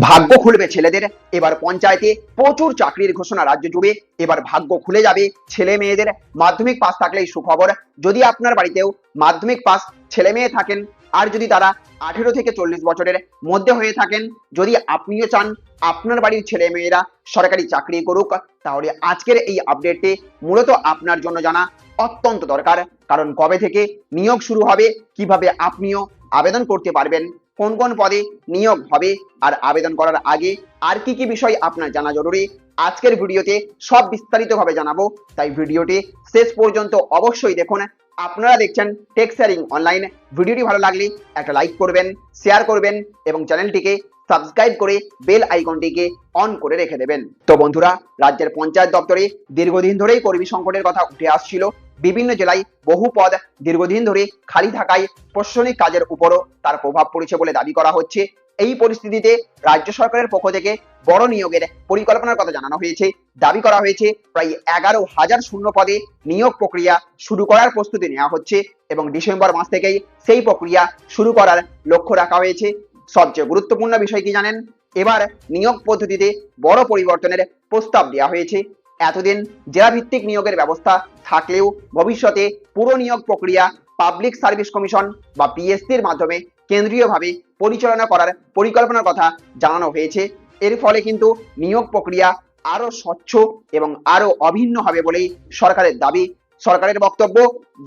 ভাগ্য খুলবে ছেলেদের। এবার পঞ্চায়েতে প্রচুর চাকরির ঘোষণা রাজ্য জুড়ে। এবার ভাগ্য খুলে যাবে ছেলে মেয়েদের। মাধ্যমিক পাস থাকলেই সুখবর। যদি আপনার বাড়িতেও মাধ্যমিক পাস ছেলে মেয়ে থাকেন, আর যদি তারা 18 থেকে 40 বছরের মধ্যে হয়ে থাকেন, যদি আপনিও চান আপনার বাড়ির ছেলে মেয়েরা সরকারি চাকরি করুক, তাহলে আজকের এই আপডেটটি মূলত আপনার জন্য জানা অত্যন্ত দরকার। কারণ কবে থেকে নিয়োগ শুরু হবে, কিভাবে আপনিও আবেদন করতে পারবেন, কোন কোন পদে নিয়োগ হবে, আর আবেদন করার আগে আর কি কি বিষয় আপনার জানা জরুরি, আজকের ভিডিওতে সব বিস্তারিতভাবে জানাবো। তাই ভিডিওটি শেষ পর্যন্ত অবশ্যই দেখুন। আপনারা দেখছেন টেক শেয়ারিং অনলাইন। ভিডিওটি ভালো লাগলে একটা লাইক করবেন, শেয়ার করবেন এবং চ্যানেলটিকে সাবস্ক্রাইব করে বেল আইকনটিকে অন করে রেখে দেবেন। তো বন্ধুরা, রাজ্যের পঞ্চায়েত দপ্তরে দীর্ঘদিন ধরেই কর্মী সংকটের কথা উঠে আসছিল। বিভিন্ন জেলায় বহু পদ দীর্ঘদিন ধরে খালি থাকায় প্রশাসনিক কাজের উপরও তার প্রভাব পড়েছে বলে দাবি করা হচ্ছে। এই পরিস্থিতিতে রাজ্য সরকারের পক্ষ থেকে বড় নিয়োগের পরিকল্পনার কথা জানানো হয়েছে। দাবি করা হয়েছে প্রায় 11,000 শূন্য পদে নিয়োগ প্রক্রিয়া শুরু করার প্রস্তুতি নেওয়া হচ্ছে এবং ডিসেম্বর মাস থেকেই সেই প্রক্রিয়া শুরু করার লক্ষ্য রাখা হয়েছে। সবচেয়ে গুরুত্বপূর্ণ বিষয় কি জানেন? এবার নিয়োগ পদ্ধতিতে বড় পরিবর্তনের প্রস্তাব দেওয়া হয়েছে। এতদিন জেলা ভিত্তিক নিয়োগের ব্যবস্থা থাকলেও ভবিষ্যতে পুরো নিয়োগ প্রক্রিয়া পাবলিক সার্ভিস কমিশন বা পিএসসির মাধ্যমে কেন্দ্রীয়ভাবে পরিচালনা করার পরিকল্পনার কথা জানানো হয়েছে। এর ফলে কিন্তু নিয়োগ প্রক্রিয়া আরো স্বচ্ছ এবং আরো অভিন্ন হবে বলেই সরকারের দাবি। সরকারের বক্তব্য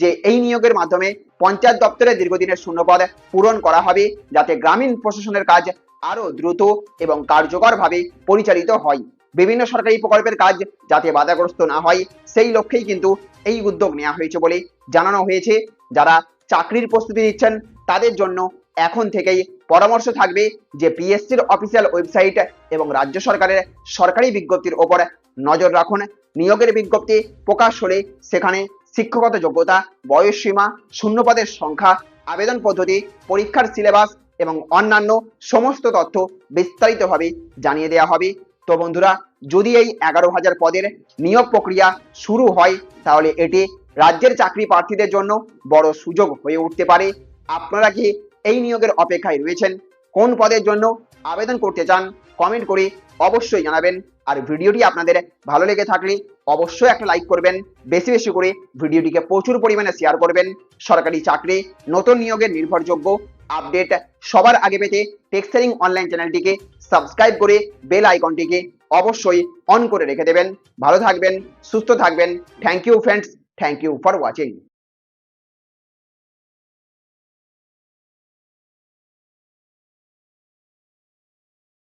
যে এই নিয়োগের মাধ্যমে পঞ্চায়েত দপ্তরে দীর্ঘদিনের শূন্যপদ পূরণ করা হবে, যাতে গ্রামীণ প্রশাসনের কাজ আরো দ্রুত এবং কার্যকরভাবে পরিচালিত হয়। বিভিন্ন সরকারি প্রকল্পের কাজ যাতে বাধাগ্রস্ত না হয়, সেই লক্ষ্যেই কিন্তু এই উদ্যোগ নেওয়া হয়েছে বলে জানানো হয়েছে। যারা চাকরির প্রস্তুতি নিচ্ছেন তাদের জন্য এখন থেকেই পরামর্শ থাকবে যে পিএসসির অফিসিয়াল ওয়েবসাইট এবং রাজ্য সরকারের সরকারি বিজ্ঞপ্তির ওপর নজর রাখুন। নিয়োগের বিজ্ঞপ্তি প্রকাশ হলে সেখানে শিক্ষাগত যোগ্যতা, বয়সসীমা, শূন্যপদের সংখ্যা, আবেদন পদ্ধতি, পরীক্ষার সিলেবাস এবং অন্যান্য সমস্ত তথ্য বিস্তারিতভাবে জানিয়ে দেওয়া হবে। তো বন্ধুরা, যদি এই 11,000 পদের নিয়োগ প্রক্রিয়া শুরু হয়, তাহলে এটি রাজ্যের চাকরি প্রার্থীদের জন্য বড় সুযোগ হয়ে উঠতে পারে। আপনারা কি এই নিয়োগের অপেক্ষায় রয়েছেন? কোন পদের জন্য আবেদন করতে চান? কমেন্ট করে অবশ্যই জানাবেন। আর ভিডিওটি আপনাদের ভালো লেগে থাকলে অবশ্যই একটা লাইক করবেন, বেশি বেশি করে ভিডিওটিকে প্রচুর পরিমাণে শেয়ার করবেন। সরকারি চাকরি নতুন নিয়োগের নির্ভরযোগ্য আপডেট সবার আগে পেতে টেক শেয়ারিং অনলাইন চ্যানেলটিকে সাবস্ক্রাইব করে বেল আইকনটিকে অবশ্যই অন করে রেখে দেবেন। ভালো থাকবেন, সুস্থ থাকবেন। Thank you friends, thank you for watching.